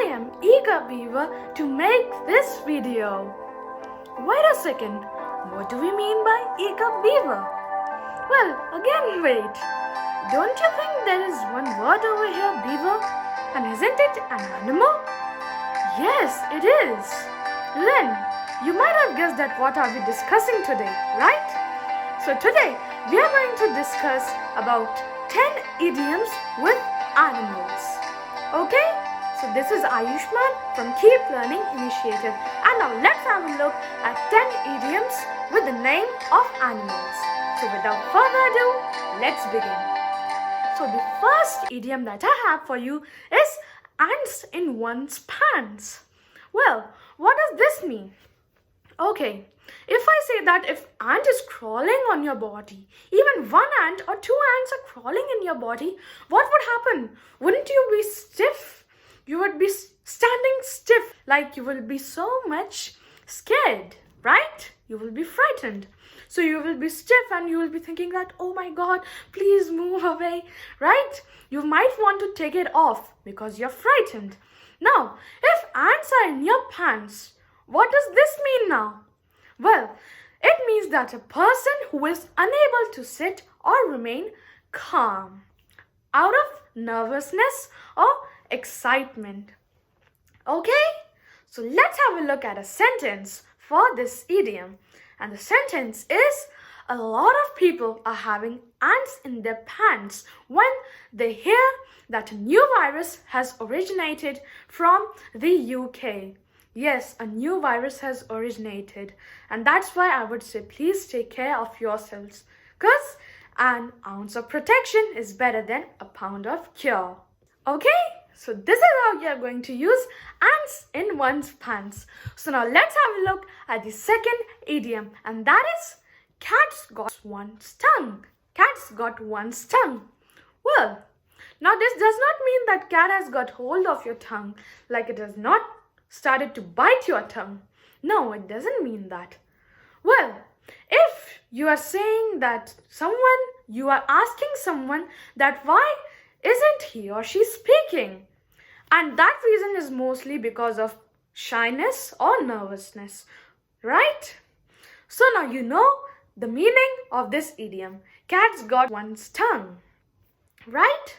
am eager beaver to make this video. Wait a second, what do we mean by eager beaver? Well, again wait. Don't you think there is one word over here, beaver? And isn't it an animal? Yes, it is. Then, you might have guessed that what are we discussing today, right? So today, we are going to discuss about 10 idioms with animals. Okay? So this is Ayushman from Keep Learning Initiative. And now let's have a look at 10 idioms with the name of animals. So without further ado, let's begin. So the first idiom that I have for you is ants in one's pants. Well, what does this mean? Okay, if I say that if ant is crawling on your body, even one ant or two ants are crawling in your body, what would happen? Wouldn't you be stiff? You would be standing stiff, like you will be so much scared, right? You will be frightened. So you will be stiff and you will be thinking that, oh my God, please move away, right? You might want to take it off because you're frightened. Now, if ants are in your pants, what does this mean now? Well, it means that a person who is unable to sit or remain calm out of nervousness or excitement. Okay, so let's have a look at a sentence for this idiom. And the sentence is, a lot of people are having ants in their pants when they hear that a new virus has originated from the UK. Yes, a new virus has originated. And that's why I would say, please take care of yourselves. Because an ounce of protection is better than a pound of cure. Okay? So this is how you are going to use ants in one's pants. So now let's have a look at the second idiom. And that is, cat's got one stung. Cat's got one stung. Well, now this does not mean that cat has got hold of your tongue, like it has not started to bite your tongue. No, it doesn't mean that. Well, if you are saying that you are asking someone that why isn't he or she speaking? And that reason is mostly because of shyness or nervousness, right? So now you know the meaning of this idiom. Cat's got one tongue, right?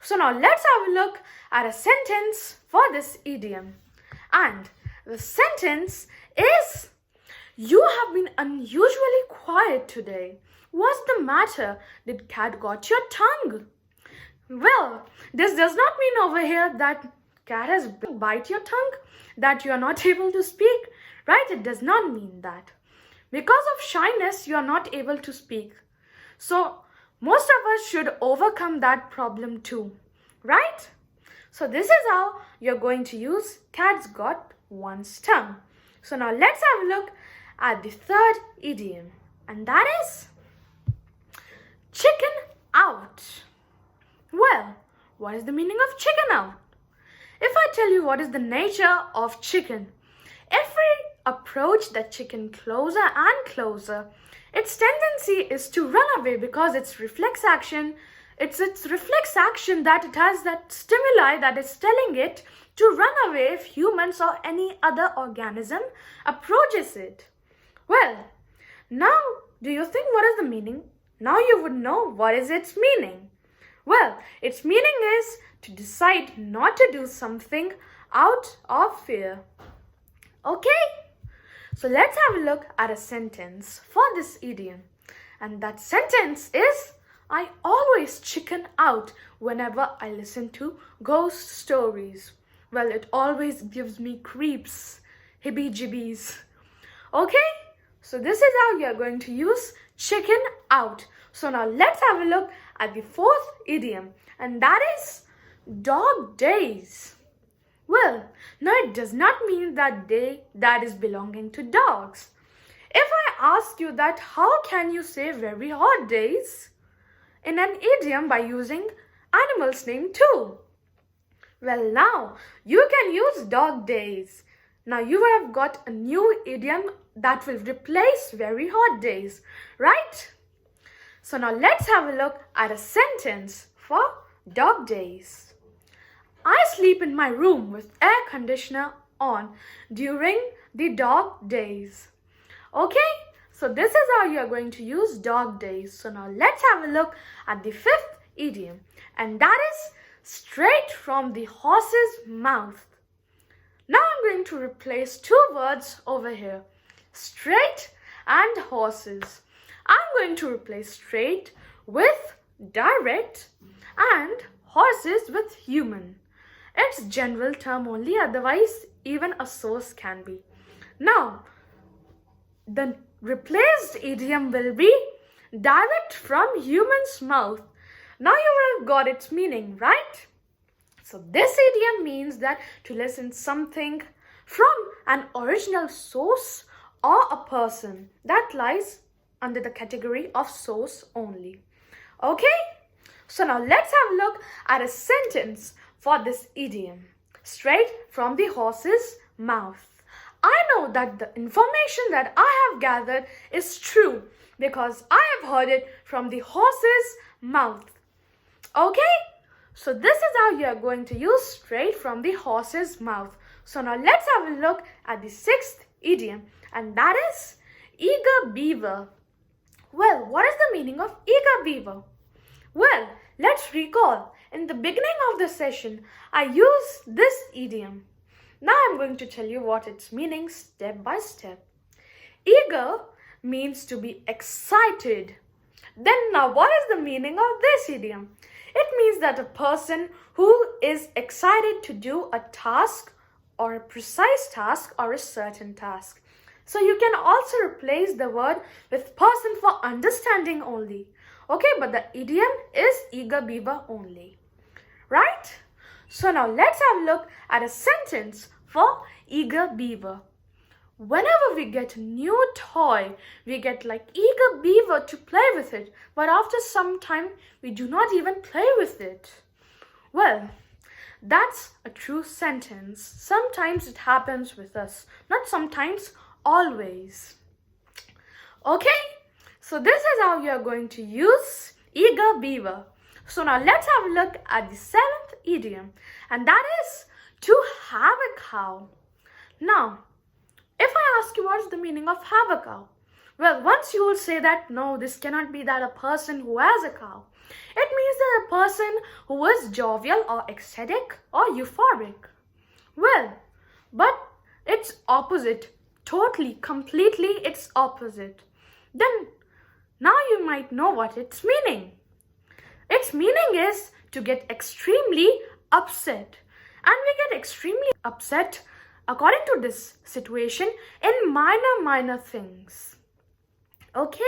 So now let's have a look at a sentence for this idiom. And the sentence is, you have been unusually quiet today. What's the matter? Did cat got your tongue? Well, this does not mean over here that cat has bite your tongue, that you are not able to speak, right? It does not mean that. Because of shyness, you are not able to speak. So, most of us should overcome that problem too, right? So, this is how you're going to use cat's got one tongue. So, now let's have a look at the third idiom, and that is chicken out. Well, what is the meaning of chicken out? If I tell you what is the nature of chicken, if we approach the chicken closer and closer, its tendency is to run away because it's reflex action that it has that stimuli that is telling it to run away if humans or any other organism approaches it. Well, now do you think what is the meaning? Now you would know what is its meaning. Well, its meaning is to decide not to do something out of fear. Okay? So let's have a look at a sentence for this idiom. And that sentence is, I always chicken out whenever I listen to ghost stories. Well, it always gives me creeps, heebie-jeebies. Okay? So this is how you are going to use chicken out. So now let's have a look at the fourth idiom, and that is dog days. Well, now it does not mean that day that is belonging to dogs. If I ask you that how can you say very hot days in an idiom by using animal's name too? Well, now you can use dog days. Now you would have got a new idiom that will replace very hot days, right? So now let's have a look at a sentence for dog days. I sleep in my room with air conditioner on during the dog days. Okay, so this is how you are going to use dog days. So now let's have a look at the fifth idiom, and that is straight from the horse's mouth. Now I'm going to replace two words over here, straight and horses. I'm going to replace straight with direct and horses with human. It's general term only, otherwise even a source can be. Now, the replaced idiom will be direct from human's mouth. Now you will have got its meaning, right? So this idiom means that to listen something from an original source or a person. That lies under the category of source only. Okay? So now let's have a look at a sentence for this idiom. Straight from the horse's mouth. I know that the information that I have gathered is true because I have heard it from the horse's mouth. Okay? So this is how you are going to use straight from the horse's mouth. So now let's have a look at the sixth idiom, and that is eager beaver. Well, what is the meaning of eager beaver? Well, let's recall. In the beginning of the session, I used this idiom. Now I'm going to tell you what its meaning step by step. Eager means to be excited. Then now what is the meaning of this idiom? It means that a person who is excited to do a task or a precise task or a certain task. So you can also replace the word with person for understanding only. Okay, but the idiom is eager beaver only. Right? So now let's have a look at a sentence for eager beaver. Whenever we get a new toy, we get like eager beaver to play with it. But after some time, we do not even play with it. Well, that's a true sentence. Sometimes it happens with us. Not sometimes, always. Okay? So this is how you are going to use eager beaver. So now let's have a look at the seventh idiom. And that is to have a cow. Now, if I ask you what is the meaning of have a cow, well, once you will say that no, this cannot be that a person who has a cow. It means that a person who is jovial or ecstatic or euphoric. Well, but it's opposite. Totally, completely it's opposite. Then, now you might know what its meaning. Its meaning is to get extremely upset. And we get extremely upset according to this situation in minor things. Okay?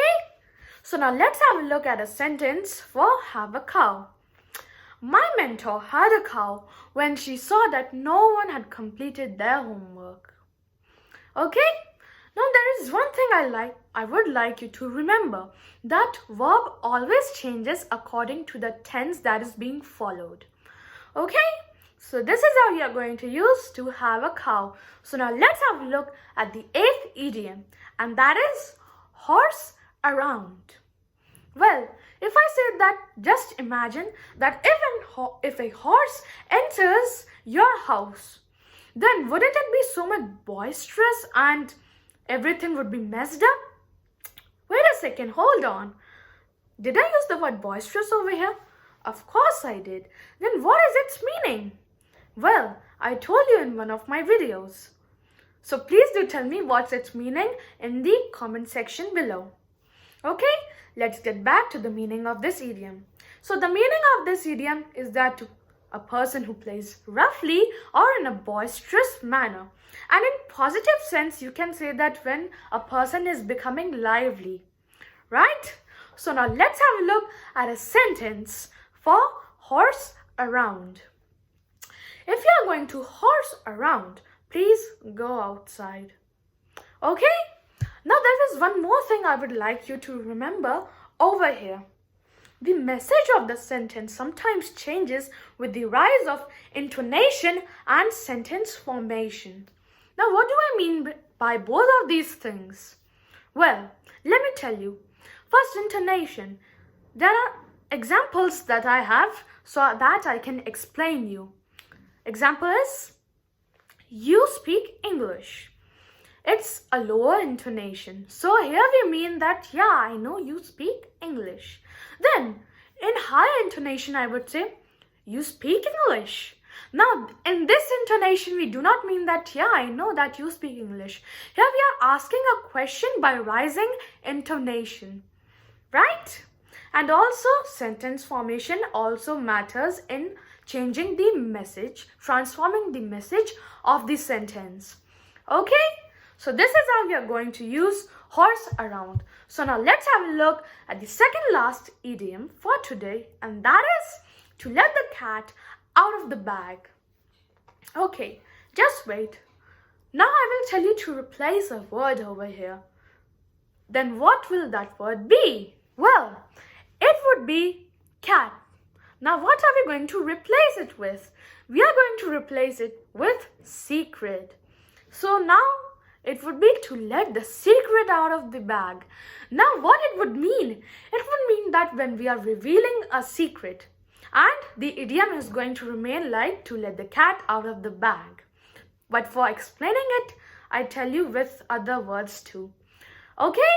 So now let's have a look at a sentence for have a cow. My mentor had a cow when she saw that no one had completed their homework. Okay? Now there is one thing I would like you to remember. That verb always changes according to the tense that is being followed. Okay? So this is how you are going to use to have a cow. So now let's have a look at the eighth idiom, and that is horse around. Well, if I say that, just imagine that if a horse enters your house, then wouldn't it be so much boisterous and everything would be messed up? Wait a second, hold on. Did I use the word boisterous over here? Of course I did. Then what is its meaning? Well, I told you in one of my videos. So please do tell me what's its meaning in the comment section below. Okay, let's get back to the meaning of this idiom. So the meaning of this idiom is that a person who plays roughly or in a boisterous manner. And in positive sense, you can say that when a person is becoming lively. Right? So now let's have a look at a sentence for horse around. If you are going to horse around, please go outside. Okay? Now there is one more thing I would like you to remember over here. The message of the sentence sometimes changes with the rise of intonation and sentence formation. Now what do I mean by both of these things? Well, let me tell you. First, intonation. There are examples that I have so that I can explain you. Example is, you speak English. It's a lower intonation. So here we mean that, yeah, I know you speak English. Then, in higher intonation, I would say, you speak English. Now, in this intonation, we do not mean that, yeah, I know that you speak English. Here we are asking a question by rising intonation, right? And also, sentence formation also matters in changing the message, transforming the message of the sentence. Okay? So this is how we are going to use horse around. So now let's have a look at the second last idiom for today, and that is to let the cat out of the bag. Okay, just wait. Now I will tell you to replace a word over here. Then what will that word be? Well, it would be cat. Now what are we going to replace it with? We are going to replace it with secret. So now it would be to let the secret out of the bag. Now what it would mean? It would mean that when we are revealing a secret, and the idiom is going to remain like to let the cat out of the bag. But for explaining it, I tell you with other words too. Okay?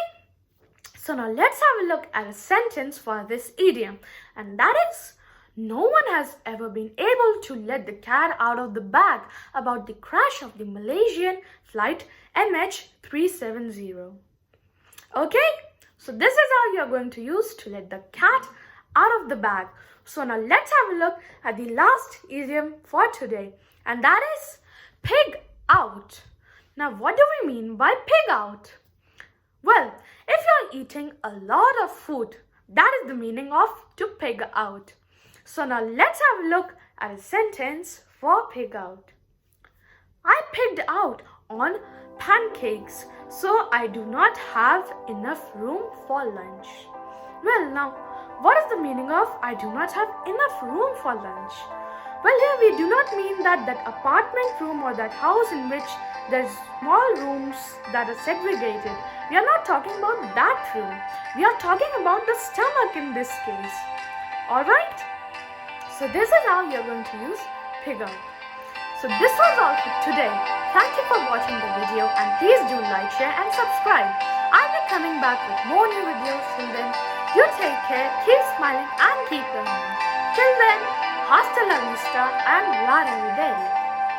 So now let's have a look at a sentence for this idiom, and that is, no one has ever been able to let the cat out of the bag about the crash of the Malaysian flight MH370. Okay, so this is how you are going to use to let the cat out of the bag. So now let's have a look at the last idiom for today, and that is pig out. Now what do we mean by pig out? Well, if you're eating a lot of food, that is the meaning of to pig out. So now let's have a look at a sentence for pig out. I pigged out on pancakes, so I do not have enough room for lunch. Well, now, what is the meaning of I do not have enough room for lunch? Well, here we do not mean that apartment room or that house in which there's small rooms that are segregated. We are not talking about that room. We are talking about the stomach in this case. Alright? So this is how you're going to use pig out. So this was all for today. Thank you for watching the video, and please do like, share and subscribe. I'll be coming back with more new videos. Till then, you take care, keep smiling and keep learning. Till then, hasta la vista and la revedere.